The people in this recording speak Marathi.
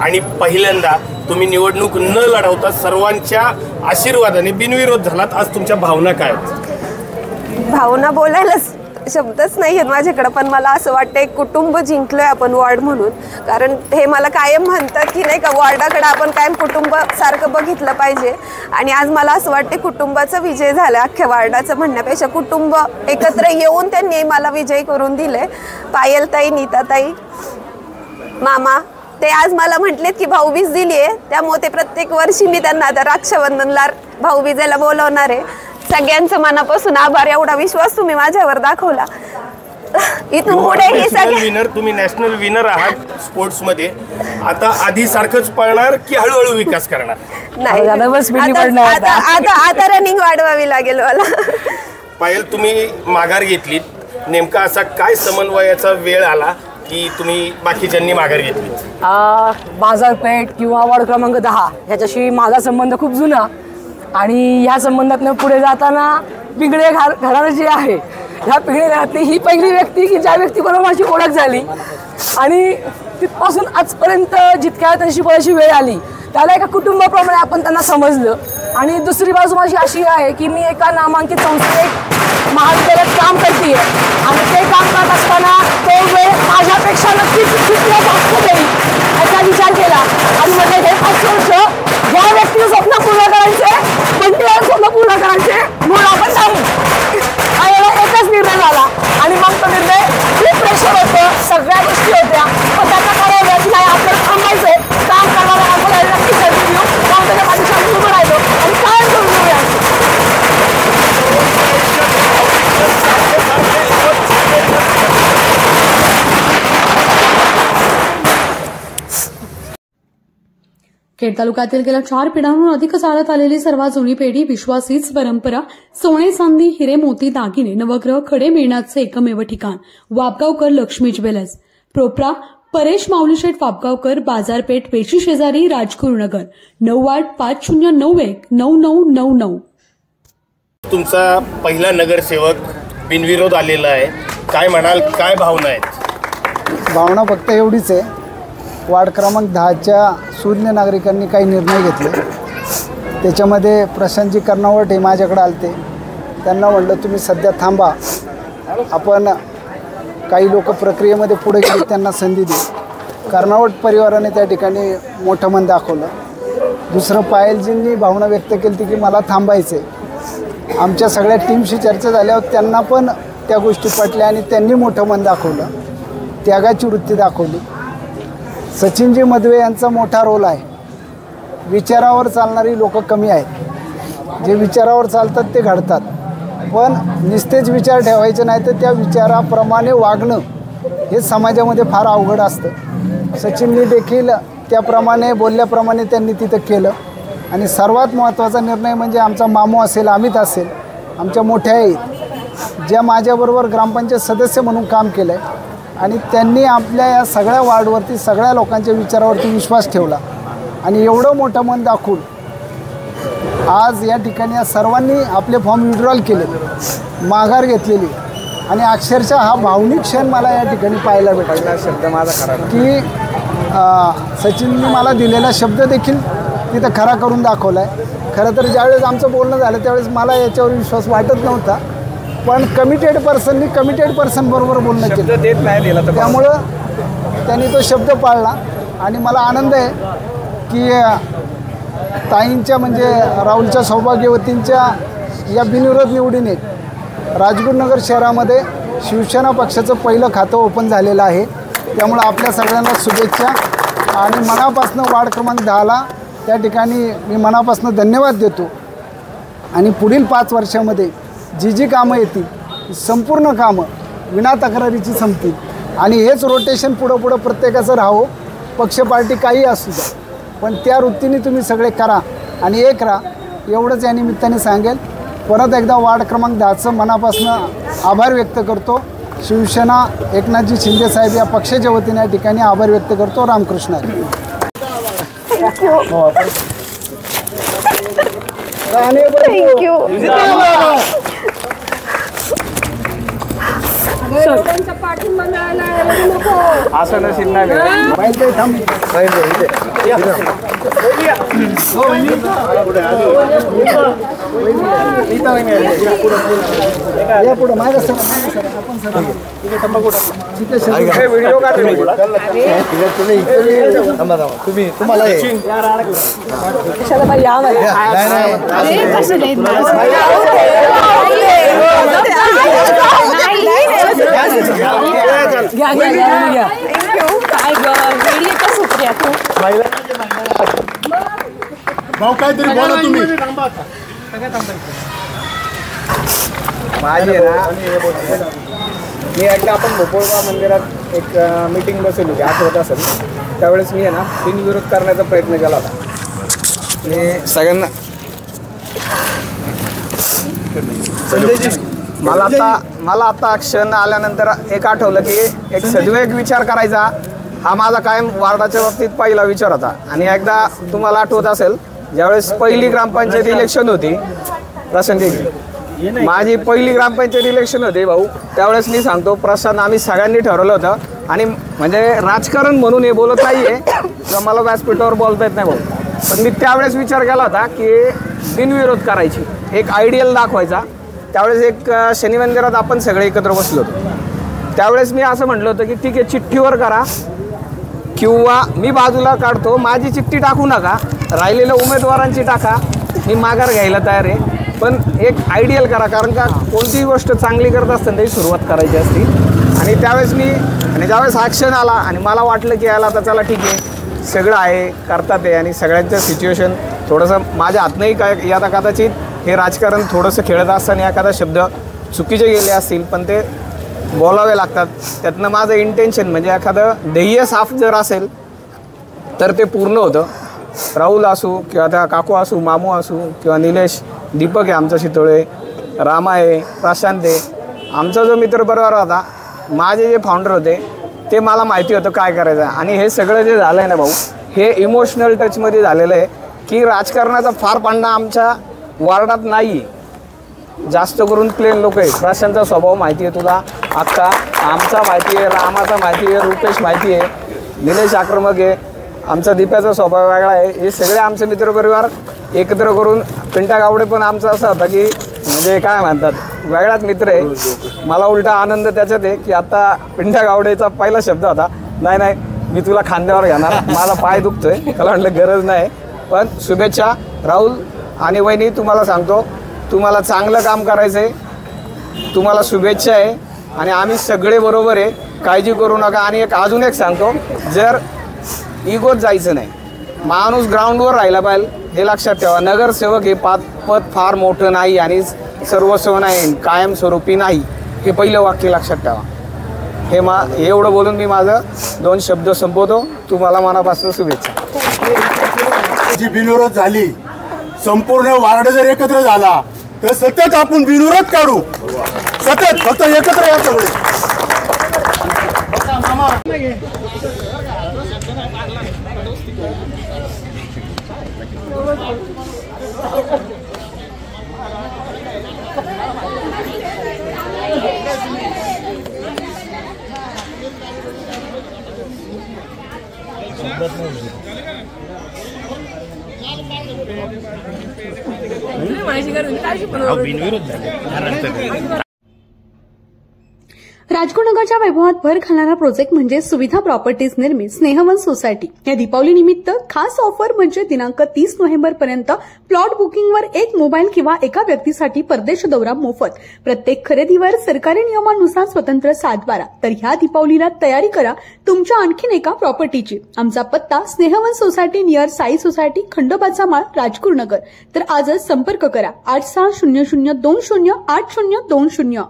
आणि पहिल्यांदा तुम्ही निवडणूक न लढवता सर्वांच्या आशीर्वादाने बिनविरोध झालात. आज तुमच्या भावना काय आहेत? भावना बोलायला शब्दच नाही आहेत माझ्याकडे, पण मला असं वाटतं एक कुटुंब जिंकलोय आपण वॉर्ड म्हणून. कारण हे मला कायम म्हणतात की नाही का, वॉर्डाकडे आपण कायम कुटुंब सारखं बघितलं पाहिजे. आणि आज मला असं वाटते कुटुंबाचा विजय झाला, अख्ख्या वॉर्डाचं म्हणण्यापेक्षा कुटुंब एकत्र येऊन त्यांनी मला विजय करून दिले. पायलताई, नीताताई, मामा ते आज मला म्हटलेत की भाऊबीज दिली आहे, त्यामुळे ते प्रत्येक वर्षी मी त्यांना आता रक्षाबंधनला भाऊबीजेला बोलवणार आहे. सगळ्यांचं मनापासून आभार. एवढा विश्वास तुम्ही माझ्यावर दाखवला. इथून पुढे ही सगळे विनर, तुम्ही नॅशनल विनर आहात स्पोर्ट्स मध्ये. आता आधी सारखंच पळणार की हळूहळू विकास करणार? नाही, आता रनिंग वाढवावी लागेल मला. पायल, तुम्ही माघार घेतलीत, नेमका असा काय समन्वयाचा वेळ आला की तुम्ही बाकीच्यांनी माघार घेतली? बाजारपेठ किंवा वॉर्ड क्रमांक 10 ह्याच्याशी माझा संबंध खूप जुना आणि ह्या संबंधातनं पुढे जाताना पिंगळे घराणं जे आहे, ह्या पिंगळे घरातली ही पहिली व्यक्ती की ज्या व्यक्तीबरोबर माझी ओळख झाली आणि तिथपासून आजपर्यंत जितक्या त्यांची शिकवायची वेळ आली त्याला एका कुटुंबाप्रमाणे आपण त्यांना समजलं. आणि दुसरी बाजू माझी अशी आहे की मी एका नामांकित संस्थेत महाविद्यालयात काम करते आणि ते काम करत असताना तो वेळ माझ्यापेक्षा नक्कीच तिथल्या जास्त देईल याचा विचार केला आणि म्हणजे हे 5 वर्ष ज्या व्यक्तीचं स्वप्न पूर्ण करायचे, पण स्वप्न पूर्ण करायचे म्हणून आपण थांबू. आणि याला एकच निर्णय झाला आणि मग तो निर्णय खूप प्रेशर होतं, सगळ्या गोष्टी होत्या, पण त्याचा करायला की नाही आपल्याला थांबायचंय, काम करणारा आपण नक्की संधी देऊ. मग त्याच्या माझ्या उभं राहिलो आणि काय करून घेऊया. खेड तालुक्यातील गेल्या 4 पिढ्यांहून अधिक चालत आलेली सर्वात जुनी पेढी, विश्वास हीच परंपरा, सोने चांदी हिरे मोती दागिने नवग्रह खडे मिळण्याचे एकमेव ठिकाण वापगावकर लक्ष्मी ज्वेलर्स. प्रोप्रा परेश माऊलीशेठ वापगावकर, बाजारपेठ, पेशी शेजारी, राजगुरुनगर, 9850919999. तुमचा पहिला नगरसेवक बिनविरोध आलेला आहे, काय म्हणाल, काय भावना आहेत? भावना फक्त एवढीच आहे, वार्ड क्रमांक 10च्या शून्य नागरिकांनी काही निर्णय घेतले. त्याच्यामध्ये प्रशांतजी कर्नावट हे माझ्याकडे आलते. त्यांना म्हटलं तुम्ही सध्या थांबा, आपण काही लोक प्रक्रियेमध्ये पुढे गेले त्यांना संधी देऊ. कर्नावट परिवाराने त्या ठिकाणी मोठं मन दाखवलं. दुसरं, पायलजींनी भावना व्यक्त केली की मला थांबायचं आहे. आमच्या सगळ्या टीमशी चर्चा झाल्यावर त्यांना पण त्या गोष्टी पटल्या आणि त्यांनी मोठं मन दाखवलं, त्यागाची वृत्ती दाखवली. सचिनजी मधवे यांचा मोठा रोल आहे. विचारावर चालणारी लोक कमी आहेत, जे विचारावर चालतात ते घडतात, पण निस्तेज विचार ठेवायचे नाही तर त्या विचाराप्रमाणे वागणं हे समाजामध्ये फार अवघड असतं. सचिननी देखील त्याप्रमाणे बोलल्याप्रमाणे त्यांनी तिथं केलं. आणि सर्वात महत्त्वाचा निर्णय म्हणजे आमचा मामू असेल, अमित असेल, आमच्या मोठ्या आहेत ज्या माझ्याबरोबर ग्रामपंचायत सदस्य म्हणून काम केलं आहे आणि त्यांनी आपल्या या सगळ्या वार्डवरती सगळ्या लोकांच्या विचारावरती विश्वास ठेवला आणि एवढं मोठं मन दाखवून आज या ठिकाणी या सर्वांनी आपले फॉर्म विड्रॉल केले, माघार घेतलेली आणि अक्षरशः हा भावनिक क्षण मला या ठिकाणी पाहायला भेटला. शब्द माझा खरा की सचिननी मला दिलेला शब्द देखील तिथं खरा करून दाखवला आहे. खरं तर ज्यावेळेस आमचं बोलणं झालं त्यावेळेस मला याच्यावर विश्वास वाटत नव्हता, पण कमिटेड पर्सननी कमिटेड पर्सनबरोबर बोलणं केलं, त्यामुळं त्यांनी तो शब्द पाळला. आणि मला आनंद आहे की ताईंच्या म्हणजे राहुलच्या सौभाग्यवतींच्या या बिनविरोध निवडीने राजगुरुनगर शहरामध्ये शिवसेना पक्षाचं पहिलं खातं ओपन झालेलं आहे. त्यामुळं आपल्या सगळ्यांना शुभेच्छा आणि मनापासून वार्ड क्रमांक 10ला त्या ठिकाणी मी मनापासून धन्यवाद देतो. आणि पुढील 5 वर्षामध्ये जी कामं येतील संपूर्ण कामं विना तक्रारीची संपतील आणि हेच रोटेशन पुढं प्रत्येकाचं राहावं. पक्ष पार्टी काही असू द्या, पण त्या वृत्तीने तुम्ही सगळे करा आणि एक राहा, एवढंच या निमित्ताने सांगेल. परत एकदा वार्ड क्रमांक 10चं मनापासून आभार व्यक्त करतो. शिवसेना एकनाथजी शिंदे साहेब या पक्षाच्या वतीने या ठिकाणी आभार व्यक्त करतो. रामकृष्ण. थँक्यू. असं नसेल ना या पुढे माझ्या सर व्हिडिओ का तुम्ही तुम्हाला भाऊ काहीतरी बोला तुम्ही. माझी आहे ना मी एकदा आपण भोपोळगाव मंदिरात एक मीटिंग बसवली होती आठवत असेल. त्यावेळेस मी आहे ना बिनविरोध करण्याचा प्रयत्न केला होता. आणि सगळ्यांना मला आता क्षण आल्यानंतर एक आठवलं की एक सद्विवेक विचार करायचा हा माझा कायम वार्डाच्या बाबतीत पहिला विचार होता. आणि एकदा तुम्हाला आठवत असेल ज्यावेळेस पहिली ग्रामपंचायत इलेक्शन होती प्रसंगी माझी पहिली ग्रामपंचायत इलेक्शन होते भाऊ. त्यावेळेस मी सांगतो प्रशांत आम्ही सगळ्यांनी ठरवलं होतं आणि म्हणजे राजकारण म्हणून हे बोलत नाही आहे किंवा मला व्यासपीठावर बोलता येत नाही भाऊ. पण मी त्यावेळेस विचार केला होता की बिनविरोध करायची एक आयडियल दाखवायचा. त्यावेळेस एक शनी मंदिरात आपण सगळे एकत्र बसलो होतो. त्यावेळेस मी असं म्हटलं होतं की ठीक आहे चिठ्ठीवर करा किंवा मी बाजूला काढतो माझी चिठ्ठी टाकू नका राहिलेल्या उमेदवारांची टाका मी माघार घ्यायला तयार आहे. पण एक आयडियल करा कारण का कोणतीही गोष्ट चांगली करत असताना त्याची सुरुवात करायची असते. आणि त्यावेळेस ज्यावेळेस ॲक्शन आला आणि मला वाटलं की याला आता चला ठीक आहे सगळं आहे करतात आहे आणि सगळ्यांचं सिच्युएशन थोडंसं माझ्या हातनंही काय आता कदाचित हे राजकारण थोडंसं खेळत असताना एखादा शब्द चुकीचे गेले असतील पण ते बोलावे लागतात. त्यातनं माझं इंटेन्शन म्हणजे एखादं ध्येय साफ जर असेल तर ते पूर्ण होतं. राहुल असू किंवा त्या काकू असू मामू असू किंवा निलेश दीपक आहे आमचा शितोळे रामा आहे प्रशांत आहे आमचा जो मित्र बरोबर होता माझे जे फाउंडर होते ते मला माहिती होतं काय करायचं. आणि हे सगळं जे झालं आहे ना भाऊ हे इमोशनल टचमध्ये झालेलं आहे की राजकारणाचा फार पांडा आमच्या वार्डात नाही आहे. जास्त करून प्लेन लोक आहे. प्रशांतचा स्वभाव माहिती आहे तुला अक्का आमचा माहिती आहे रामाचा माहिती आहे रुपेश माहिती आहे निलेश आक्रमक आहे आमचा दीप्याचा स्वभाव वेगळा आहे. हे सगळे आमचे मित्रपरिवार एकत्र करून पिंटा गावडे पण आमचा असा होता की म्हणजे काय म्हणतात वेगळाच मित्र आहे. मला उलटा आनंद त्याच्यात आहे की आता पिंटा गावडेचा पहिला शब्द होता नाही मी तुला खांद्यावर घेणार माझा पाय दुखतोय. त्याला म्हटलं गरज नाही पण शुभेच्छा राहुल आणि वहिनी तुम्हाला सांगतो तुम्हाला चांगलं काम करायचं आहे तुम्हाला शुभेच्छा आहे आणि आम्ही सगळे बरोबर आहे काळजी करू नका. आणि अजून एक सांगतो जर इगोत जायचं नाही माणूस ग्राउंडवर राहिला पाहिजे हे लक्षात ठेवा. नगरसेवक हे पद फार मोठं नाही आणि सर्वस्व नाही कायमस्वरूपी नाही हे पहिलं वाक्य लक्षात ठेवा. हे एवढं बोलून मी माझं 2 शब्द संपवतो. तुम्हाला मनापासून शुभेच्छा. जी बिनविरोध झाली संपूर्ण वार्ड जर एकत्र झाला तर सतत आपण बिनविरोध काढू सतत फक्त एकत्र या सगळे. राजकोटनगरच्या वैभवात भर घालणारा प्रोजेक्ट म्हणजे सुविधा प्रॉपर्टीज निर्मित स्नेहवन सोसायटी. या दीपावली निमित्त खास ऑफर म्हणजे दिनांक 30 नोव्हेंबर पर्यंत प्लॉट बुकिंगवर एक मोबाईल किंवा एका व्यक्तीसाठी परदेश दौरा मोफत. प्रत्येक खरेदीवर सरकारी नियमानुसार स्वतंत्र सातबारा. तर ह्या दीपावलीला तयारी करा तुमच्या आणखीन एका प्रॉपर्टीची. आमचा पत्ता स्नेहवन सोसायटी नियर साई सोसायटी खंडोबाचा माळ राजकोटनगर. तर आजच संपर्क करा 8600208020.